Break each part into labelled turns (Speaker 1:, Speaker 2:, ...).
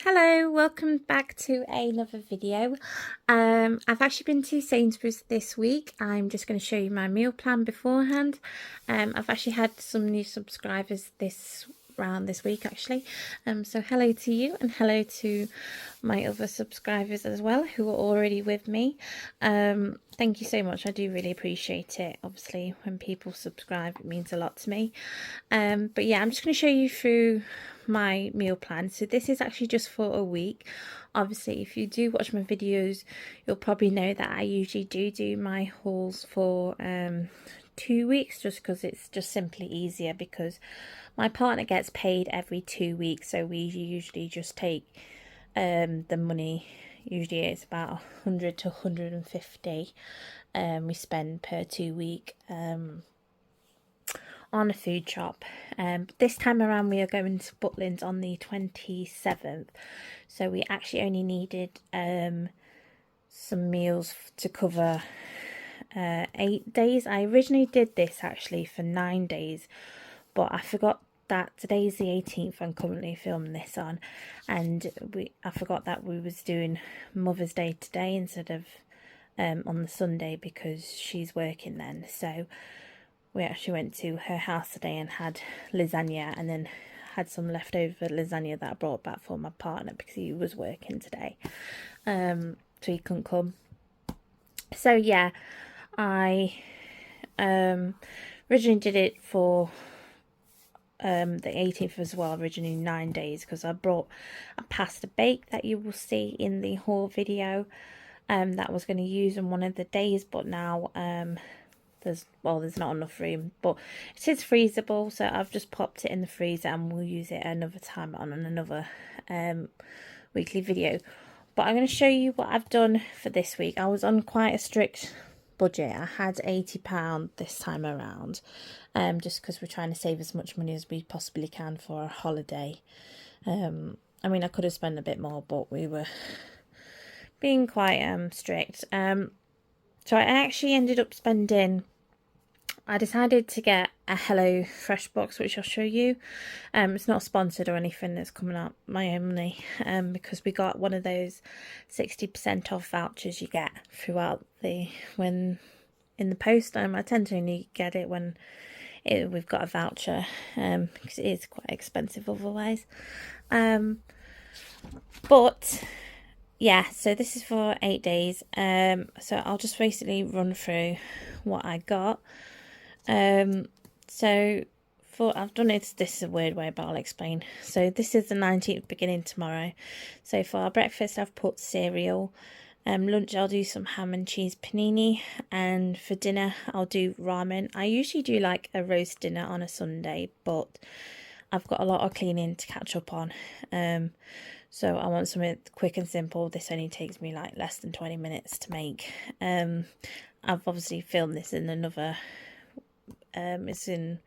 Speaker 1: Hello, welcome back to another video. I've actually been to Sainsburys this week. I'm just going to show you my meal plan beforehand. I've actually had some new subscribers this week actually. So hello to you and hello to my other subscribers as well who are already with me. Thank you so much. I do really appreciate it. Obviously, when people subscribe, it means a lot to me. But yeah, I'm just going to show you through my meal plan. So this is actually just for a week. Obviously, if you do watch my videos, you'll probably know that I usually do my hauls for 2 weeks, just because it's just simply easier, because my partner gets paid every 2 weeks, so we usually just take the money. Usually it's about 100 to 150 we spend per 2 week on a food shop. This time around we are going to Butlins on the 27th, so we actually only needed some meals to cover 8 days. I originally did this actually for 9 days, but I forgot that today's the 18th I'm currently filming this on, and I forgot that we was doing Mother's Day today instead of on the Sunday, because she's working then. So we actually went to her house today and had lasagna, and then had some leftover lasagna that I brought back for my partner because he was working today, so he couldn't come. So yeah, I originally did it for the 18th as well, originally 9 days, because I brought a pasta bake that you will see in the haul video that I was going to use on one of the days, but now there's not enough room, but it is freezable, so I've just popped it in the freezer and we'll use it another time on another weekly video. But I'm going to show you what I've done for this week. I was on quite a strict budget. I had £80 this time around, just because we're trying to save as much money as we possibly can for a holiday. I mean, I could have spent a bit more, but we were being quite strict. So I actually ended up spending, I decided to get a Hello Fresh box, which I'll show you. It's not sponsored or anything, it's coming out my own money, because we got one of those 60% off vouchers you get throughout when in the post. I tend to only get it when we've got a voucher, because it is quite expensive otherwise. But yeah, so this is for 8 days. So I'll just basically run through what I got. So I've done it, this is a weird way, but I'll explain. So this is the 19th, beginning tomorrow. So for our breakfast I've put cereal. Lunch I'll do some ham and cheese panini, and for dinner I'll do ramen. I usually do like a roast dinner on a Sunday, but I've got a lot of cleaning to catch up on. So I want something quick and simple. This only takes me like less than 20 minutes to make. I've obviously filmed this in another, it's in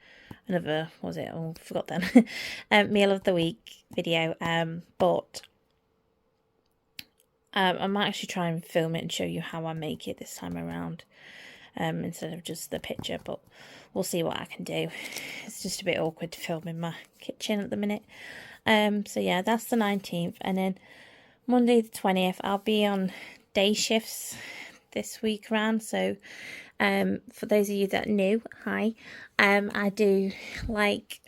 Speaker 1: another, what was it? Oh, I forgot then. Meal of the week video. But I might actually try and film it and show you how I make it this time around, instead of just the picture, but we'll see what I can do. It's just a bit awkward to film in my kitchen at the minute. So yeah, that's the 19th, and then Monday the 20th I'll be on day shifts this week around. So for those of you that know, hi, I do like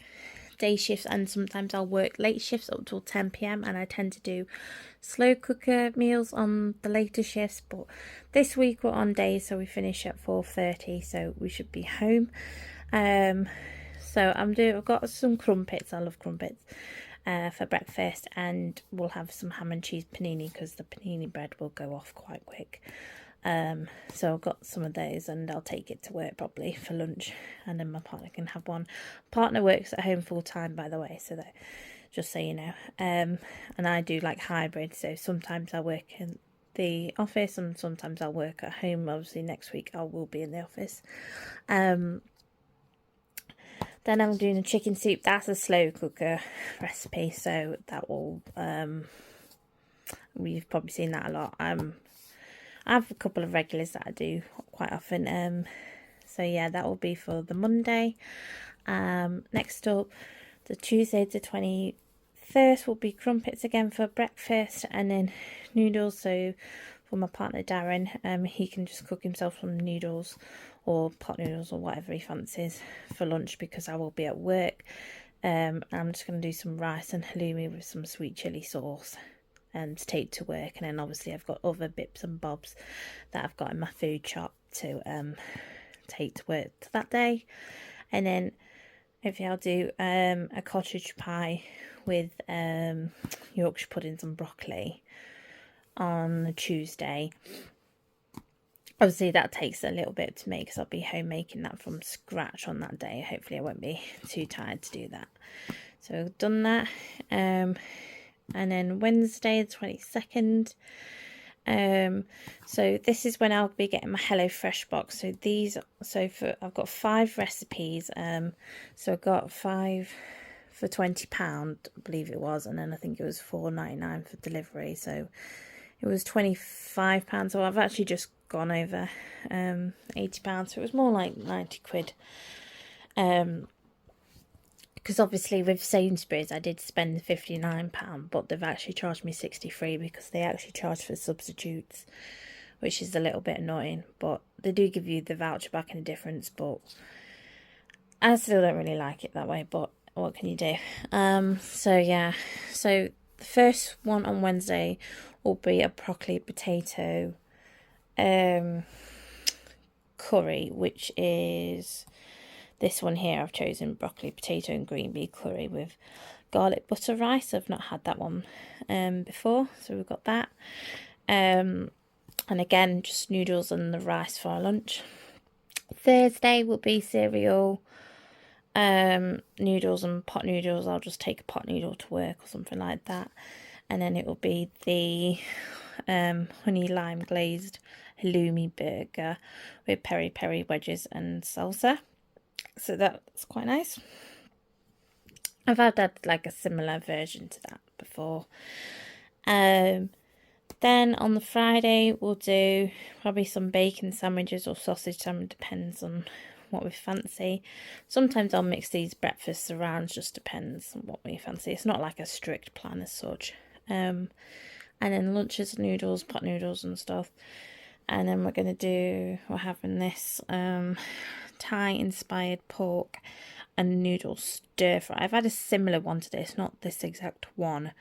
Speaker 1: day shifts, and sometimes I'll work late shifts up till 10 p.m. and I tend to do slow cooker meals on the later shifts. But this week we're on days, so we finish at 4:30, so we should be home. So I've got some crumpets. I love crumpets for breakfast, and we'll have some ham and cheese panini because the panini bread will go off quite quick. So I've got some of those, and I'll take it to work probably for lunch, and then my partner can have one. Partner works at home full time, by the way, so that, just so you know. And I do like hybrid, so sometimes I work in the office and sometimes I'll work at home. Obviously next week I will be in the office. Then I'm doing a chicken soup. That's a slow cooker recipe, so that will we've probably seen that a lot. I have a couple of regulars that I do quite often. So yeah, that will be for the Monday. Next up, the Tuesday the 23rd, first will be crumpets again for breakfast, and then noodles. So for my partner Darren, he can just cook himself some noodles or pot noodles or whatever he fancies for lunch, because I will be at work. I'm just going to do some rice and halloumi with some sweet chilli sauce to take to work. And then obviously I've got other bits and bobs that I've got in my food shop to take to work that day. And then hopefully I'll do a cottage pie with Yorkshire puddings and broccoli on Tuesday. Obviously that takes a little bit to make, because I'll be home making that from scratch on that day. Hopefully I won't be too tired to do that. So I've done that. And then Wednesday the 22nd. So this is when I'll be getting my HelloFresh box. So I've got 5 recipes. So I got 5 for £20, I believe it was, and then I think it was £4.99 for delivery. So it was £25. So I've actually just gone over £80. So it was more like 90 quid. Because obviously with Sainsburys I did spend £59, but they've actually charged me 63 because they actually charge for substitutes, which is a little bit annoying. But they do give you the voucher back in a difference, but I still don't really like it that way, but what can you do? So yeah, so the first one on Wednesday will be a broccoli potato curry, which is this one here. I've chosen broccoli, potato and green bean curry with garlic butter rice. I've not had that one before, so we've got that. And again, just noodles and the rice for our lunch. Thursday will be cereal, noodles and pot noodles. I'll just take a pot noodle to work or something like that. And then it will be the honey lime glazed halloumi burger with peri peri wedges and salsa. So that's quite nice. I've had like a similar version to that before. Then on the Friday we'll do probably some bacon sandwiches or sausage sandwich, depends on what we fancy. Sometimes I'll mix these breakfasts around, just depends on what we fancy. It's not like a strict plan as such. And then lunches, noodles, pot noodles and stuff. And then we're having this Thai inspired pork and noodle stir fry. I've had a similar one to this, not this exact one,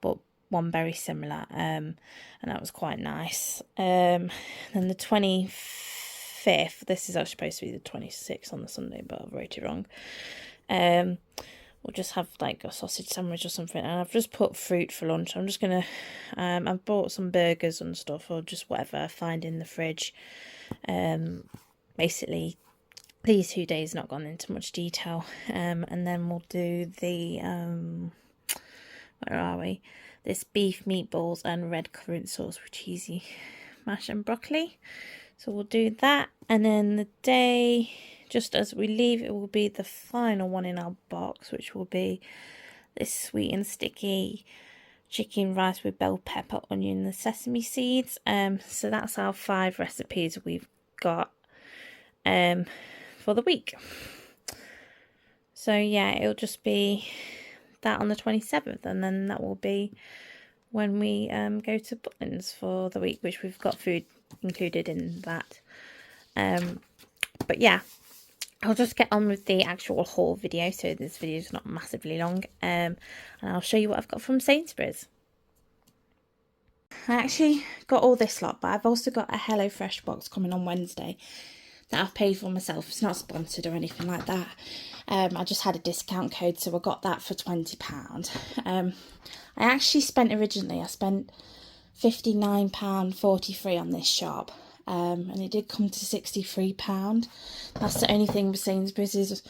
Speaker 1: but one very similar, and that was quite nice. Then the 25th, this is actually supposed to be the 26th on the Sunday, but I wrote it wrong. We'll just have like a sausage sandwich or something, and I've just put fruit for lunch. I'm just gonna I've bought some burgers and stuff, or just whatever I find in the fridge. Basically these 2 days not gone into much detail. And then we'll do the where are we, this beef meatballs and red currant sauce with cheesy mash and broccoli. So we'll do that, and then the day just as we leave, it will be the final one in our box, which will be this sweet and sticky chicken rice with bell pepper, onion and sesame seeds. So that's our 5 recipes we've got for the week. So yeah, it'll just be that on the 27th, and then that will be when we go to Butlins for the week, which we've got food included in that. But yeah, I'll just get on with the actual haul video, so this video is not massively long, and I'll show you what I've got from Sainsburys. I actually got all this lot, but I've also got a HelloFresh box coming on Wednesday that I've paid for myself. It's not sponsored or anything like that. I just had a discount code, so I got that for £20. I actually spent originally, I spent £59.43 on this shop. And it did come to £63. That's the only thing with Sainsburys is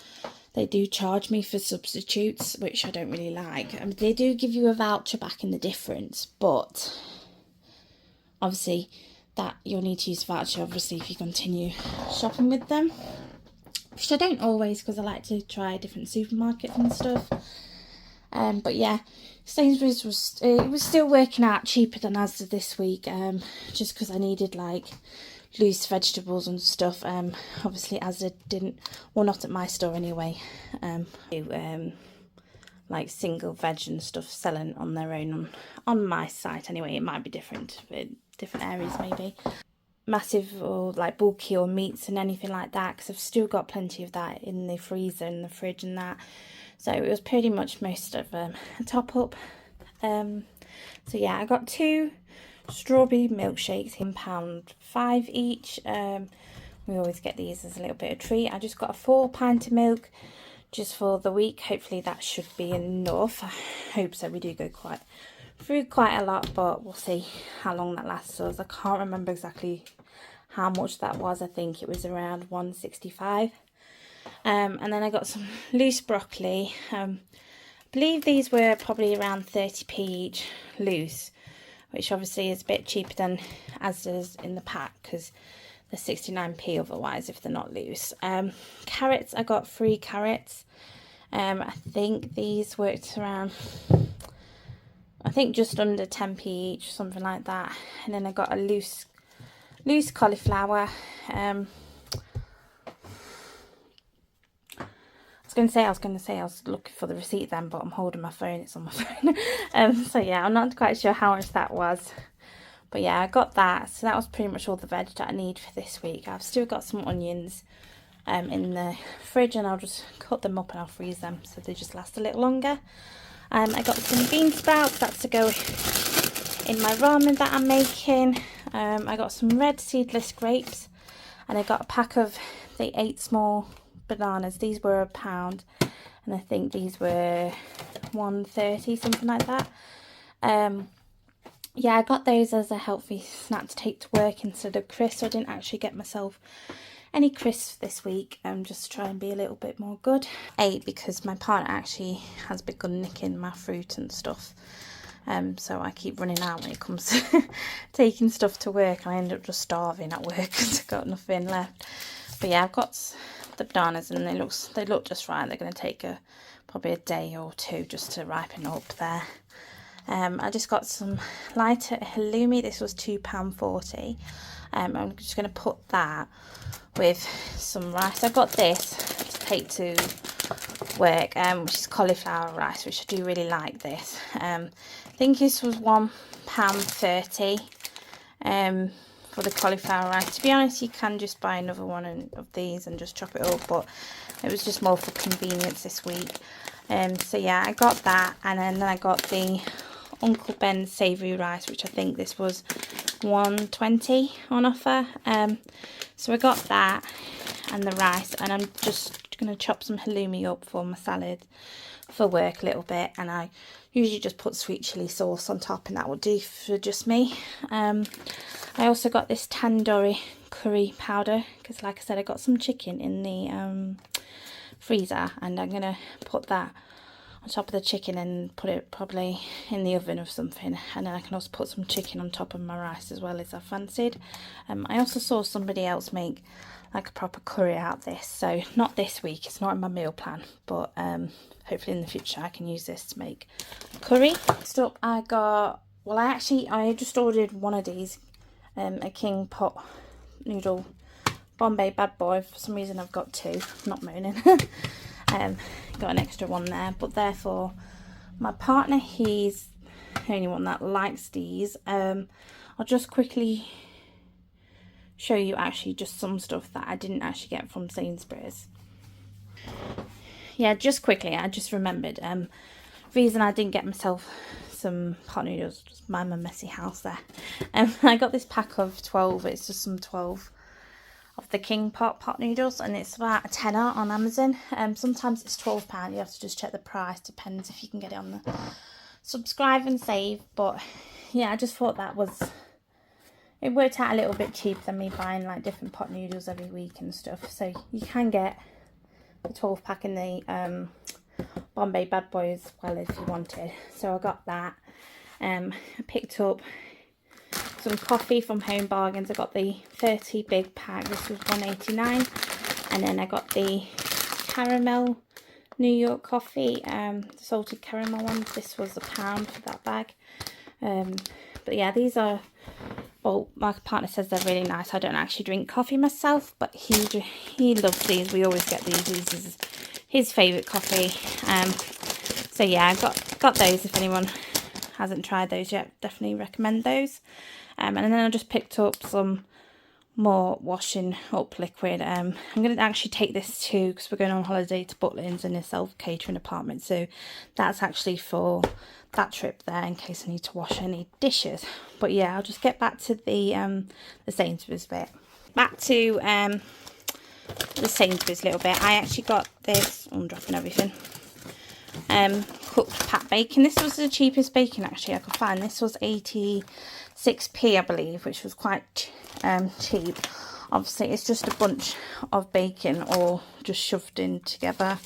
Speaker 1: they do charge me for substitutes, which I don't really like. I mean, they do give you a voucher back in the difference, but obviously that you'll need to use voucher obviously if you continue shopping with them, which I don't always, because I like to try different supermarkets and stuff. But yeah, Sainsburys was still working out cheaper than Asda this week, just because I needed like loose vegetables and stuff. Obviously Asda didn't, well, not at my store anyway, like single veg and stuff selling on their own on my site anyway. It might be different in different areas maybe. Massive or like bulky or meats and anything like that, because I've still got plenty of that in the freezer and the fridge and that. So it was pretty much most of a top up. So yeah, I got 2 strawberry milkshakes in £1.5 each. We always get these as a little bit of treat. I just got a 4-pint of milk just for the week. Hopefully that should be enough. I hope so. We do go through quite a lot, but we'll see how long that lasts us. I can't remember exactly how much that was. I think it was around 165. And then I got some loose broccoli. I believe these were probably around 30p each loose, which obviously is a bit cheaper than as is in the pack, because they're 69p otherwise if they're not loose. Carrots, I got 3 carrots. I think these worked around, I think just under 10p each, something like that. And then I got a loose cauliflower. I was going to say I was looking for the receipt then, but I'm holding my phone. It's on my phone. So yeah, I'm not quite sure how much that was. But yeah, I got that. So that was pretty much all the veg that I need for this week. I've still got some onions in the fridge, and I'll just cut them up and I'll freeze them so they just last a little longer. I got some bean sprouts. That's to go in my ramen that I'm making. I got some red seedless grapes, and I got a pack of the 8 small bananas. These were £1, and I think these were 1.30, something like that. Yeah, I got those as a healthy snack to take to work instead of crisps. So I didn't actually get myself any crisps this week, just to try and be a little bit more good. 8 because my partner actually has begun nicking my fruit and stuff. So I keep running out when it comes to taking stuff to work, and I end up just starving at work because I've got nothing left. But yeah, I've got the bananas, and they look just right. They're going to take probably a day or 2 just to ripen up there. I just got some lighter halloumi. This was £2.40. I'm just going to put that with some rice. I got this to take to work, which is cauliflower rice, which I do really like this. I think this was £1.30 for the cauliflower rice. To be honest, you can just buy another one of these and just chop it up, but it was just more for convenience this week. So yeah, I got that, and then I got the Uncle Ben's savoury rice, which I think this was £1.20 on offer. So I got that and the rice, and I'm just going to chop some halloumi up for my salad for work a little bit, and I usually just put sweet chilli sauce on top, and that will do for just me. I also got this tandoori curry powder, because like I said, I got some chicken in the freezer, and I'm going to put that on top of the chicken and put it probably in the oven or something, and then I can also put some chicken on top of my rice as well, as I fancied. I also saw somebody else make like a proper curry out of this, so not this week, it's not in my meal plan, but hopefully in the future I can use this to make curry. Next up I got, I just ordered one of these, a king pot noodle Bombay bad boy. For some reason I've got 2, not moaning. Got an extra one there, but therefore my partner, he's the only one that likes these. I'll just quickly show you actually just some stuff that I didn't actually get from Sainsburys. Yeah, just quickly, I just remembered reason I didn't get myself some pot noodles, just mind my messy house there. I got this pack of 12. It's just some 12 of the king pot noodles, and it's about a tenner on Amazon. Sometimes it's £12. You have to just check the price, depends if you can get it on the subscribe and save. But yeah, I just thought it worked out a little bit cheaper than me buying like different pot noodles every week and stuff. So you can get the 12 pack in the Bombay bad boy as well if you wanted. So I got that. I picked up some coffee from Home Bargains. I got the 30 big pack. This was £1.89, and then I got the caramel New York coffee, the salted caramel one. This was £1 for that bag. But yeah, these are, well, my partner says they're really nice. I don't actually drink coffee myself, but he loves these. We always get these. This is his favourite coffee. So yeah, I've got those. If anyone hasn't tried those yet, definitely recommend those. And then I just picked up some more washing up liquid. I'm going to actually take this too, because we're going on holiday to Butlins in a self-catering apartment, so that's actually for that trip there, in case I need to wash any dishes. But yeah, I'll just get back to the Sainsbury's bit. Back to the Sainsbury's little bit. I actually got this, I'm dropping everything, cooked pat bacon. This was the cheapest bacon actually I could find. This was 86p, I believe, which was quite cheap. Obviously it's just a bunch of bacon all just shoved in together,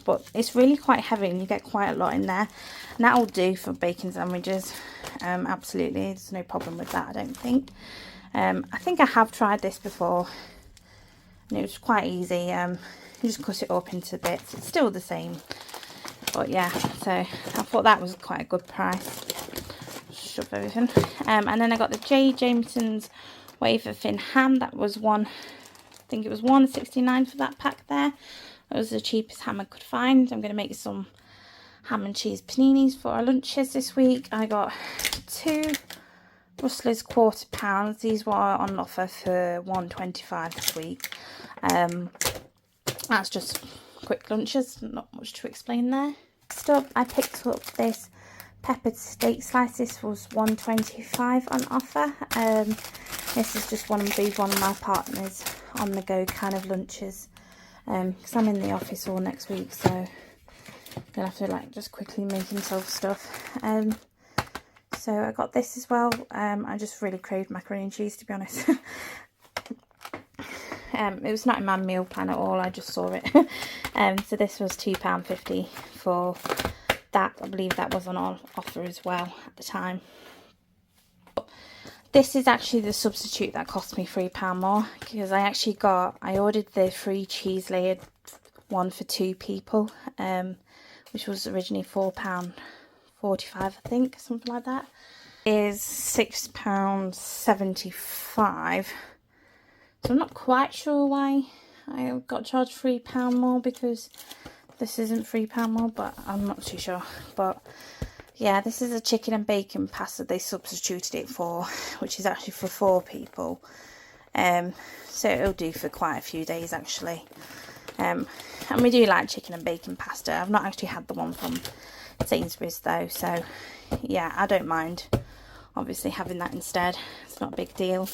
Speaker 1: but it's really quite heavy and you get quite a lot in there, and that'll do for bacon sandwiches. Absolutely, there's no problem with that, I don't think. I think I have tried this before and it was quite easy. You just cut it up into bits. It's still the same, but yeah, so I thought that was quite a good price. Shove everything. And then I got the J. Jameson's wafer thin ham. That was I think it was £1.69 for that pack there. That was the cheapest ham I could find. I'm going to make some ham and cheese paninis for our lunches this week. I got 2 Rustler's quarter pounds. These were on offer for £1.25 this week. That's just quick lunches, not much to explain there. Next up, I picked up this peppered steak slice. This was £1.25 on offer. This is just one of my partner's on the go kind of lunches, because I'm in the office all next week, so I'm gonna have to like just quickly make himself stuff. So I got this as well. I just really craved macaroni and cheese, to be honest. It was not in my meal plan at all, I just saw it. So this was £2.50 for that. I believe that was on offer as well at the time. But this is actually the substitute that cost me £3 more, because I ordered the free cheese layered one for 2 people, which was originally £4.45, I think, something like that. It is £6.75. So I'm not quite sure why I got charged £3 more, because this isn't £3 more, but I'm not too sure. But yeah, this is a chicken and bacon pasta they substituted it for, which is actually for 4 people. So it'll do for quite a few days actually. And we do like chicken and bacon pasta. I've not actually had the one from Sainsburys though, so yeah, I don't mind obviously having that instead. It's not a big deal.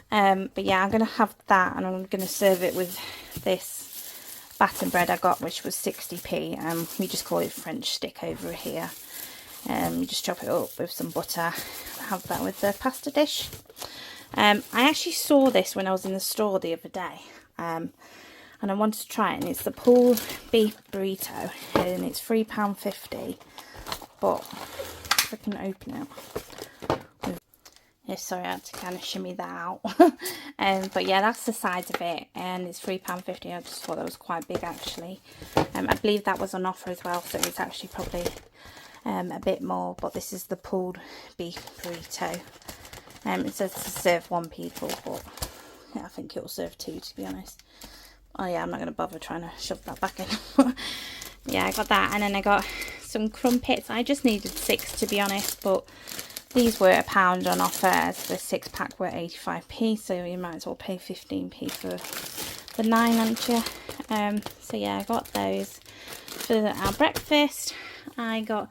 Speaker 1: But yeah, I'm going to have that, and I'm going to serve it with this batter bread I got, which was 60p. We just call it French stick over here. You just chop it up with some butter. Have that with the pasta dish. I actually saw this when I was in the store the other day, and I wanted to try it, and it's the pulled beef burrito, and it's £3.50. But if I can open it. Yeah, sorry, I had to kind of shimmy that out. But yeah, that's the size of it, and it's £3.50. I just thought that was quite big actually. I believe that was on offer as well, so it's actually probably a bit more. But this is the pulled beef burrito. It says to serve 1 people, but yeah, I think it will serve 2, to be honest. Oh yeah, I'm not going to bother trying to shove that back in. Yeah, I got that, and then I got some crumpets. I just needed 6, to be honest, but these were £1 on offer, as the 6-pack were 85p, so you might as well pay 15p for the 9, aren't you? So yeah, I got those for our breakfast. I got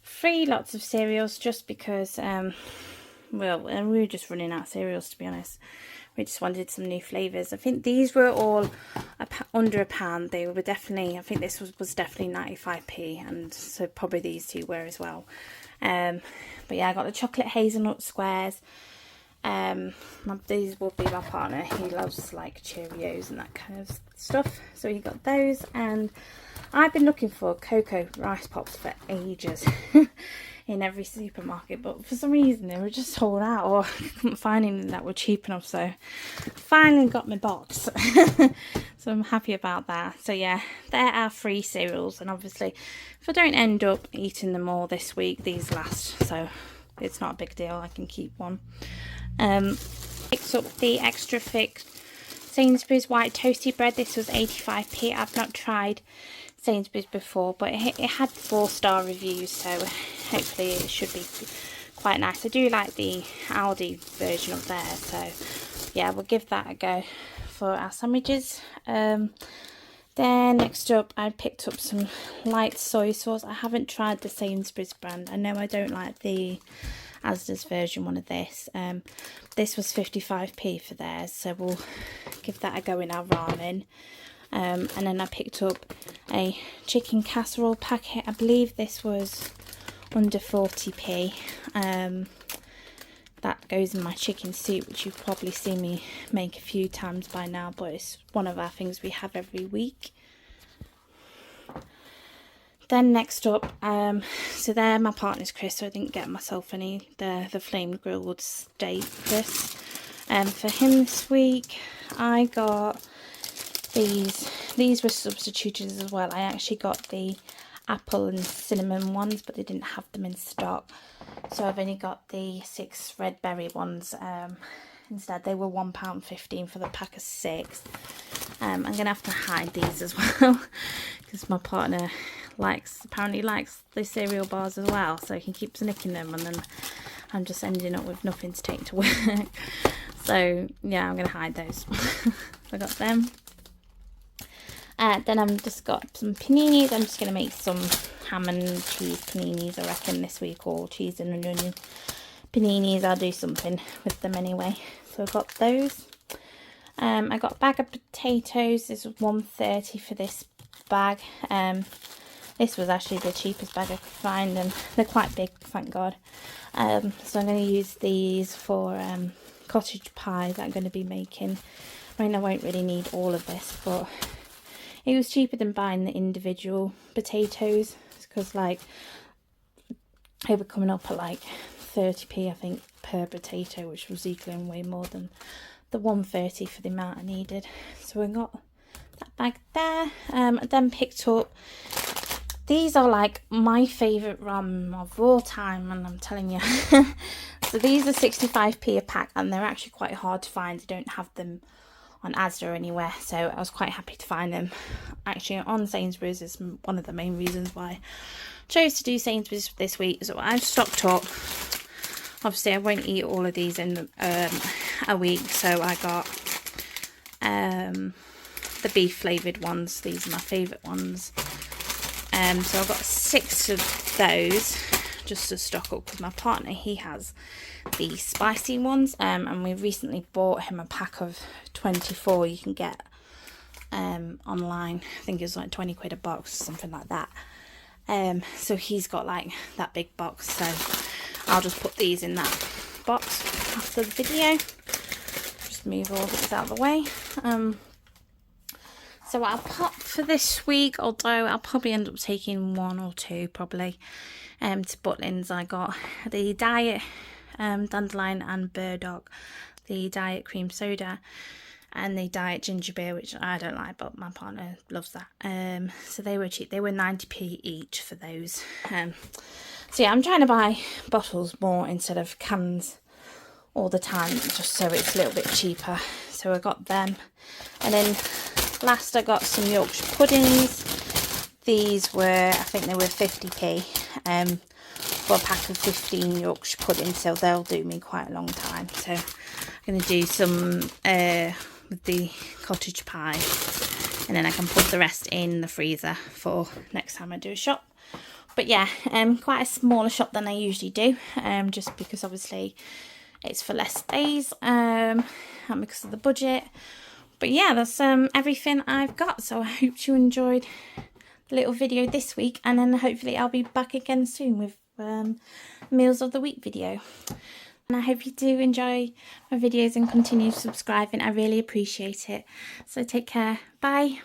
Speaker 1: 3 lots of cereals, just because, well, we were just running out of cereals, to be honest. We just wanted some new flavours. I think these were all under £1. They were definitely, I think this was definitely 95p, and so probably these 2 were as well. But yeah, I got the chocolate hazelnut squares. These will be my partner. He loves like Cheerios and that kind of stuff, so he got those. And I've been looking for cocoa rice pops for ages in every supermarket, but for some reason they were just sold out, or I couldn't find any that were cheap enough, so I finally got my box. So I'm happy about that. So yeah, there are 3 cereals, and obviously if I don't end up eating them all this week, these last, so it's not a big deal, I can keep one. Picked up the extra thick Sainsbury's white toasty bread. This was 85p. I've not tried Sainsbury's before, but it had 4-star reviews, so hopefully it should be quite nice. I do like the Aldi version of there, so yeah, we'll give that a go for our sandwiches. Then next up, I picked up some light soy sauce. I haven't tried the Sainsbury's brand. I know I don't like the Asda's version one of this. This was 55p for theirs, so we'll give that a go in our ramen. And then I picked up a chicken casserole packet. I believe this was under 40p. That goes in my chicken soup, which you've probably seen me make a few times by now, but it's one of our things we have every week. Then next up, so there my partner's Chris, so I didn't get myself any the flame grilled steak. For him this week, I got these were substituted as well. I actually got the apple and cinnamon ones, but they didn't have them in stock, so I've only got the 6 red berry ones instead. They were £1.15 for the pack of 6. I'm gonna have to hide these as well because my partner apparently likes the cereal bars as well, so he keeps nicking them, and then I'm just ending up with nothing to take to work. So yeah, I'm gonna hide those. I got them. Then I've just got some paninis. I'm just going to make some ham and cheese paninis, I reckon, this week, or cheese and onion paninis. I'll do something with them anyway. So I've got those. I got a bag of potatoes. This was £1.30 for this bag. This was actually the cheapest bag I could find, and they're quite big, thank God. So I'm going to use these for cottage pie that I'm going to be making. I mean, I won't really need all of this, but it was cheaper than buying the individual potatoes, because like they were coming up at like 30p I think per potato, which was equaling way more than the £1.30 for the amount I needed. So I got that bag there. I then picked up, these are like my favourite ramen of all time, and I'm telling you. So these are 65p a pack, and they're actually quite hard to find. They don't have them on Asda or anywhere, so I was quite happy to find them actually on Sainsburys. Is one of the main reasons why I chose to do Sainsburys this week. So I've stocked up. Obviously I won't eat all of these in a week, so I got the beef flavoured ones. These are my favourite ones. So I've got 6 of those just to stock up, because my partner, he has the spicy ones, and we recently bought him a pack of 24 you can get online. I think it's like 20 quid a box or something like that. So he's got like that big box, so I'll just put these in that box after the video. Just move all these out of the way. So I'll pop for this week, although I'll probably end up taking 1 or 2 probably to Butlins. I got the diet dandelion and burdock, the diet cream soda, and the diet ginger beer, which I don't like, but my partner loves that. So they were cheap. They were 90p each for those. So yeah, I'm trying to buy bottles more instead of cans all the time, just so it's a little bit cheaper. So I got them. And then last I got some Yorkshire puddings. These were, I think they were 50p for a pack of 15 Yorkshire puddings, so they'll do me quite a long time. So I'm going to do some with the cottage pie, and then I can put the rest in the freezer for next time I do a shop. But yeah, quite a smaller shop than I usually do, just because obviously it's for less days, and because of the budget. But yeah, that's everything I've got. So I hope you enjoyed the little video this week, and then hopefully I'll be back again soon with meals of the week video. And I hope you do enjoy my videos and continue subscribing. I really appreciate it. So take care. Bye.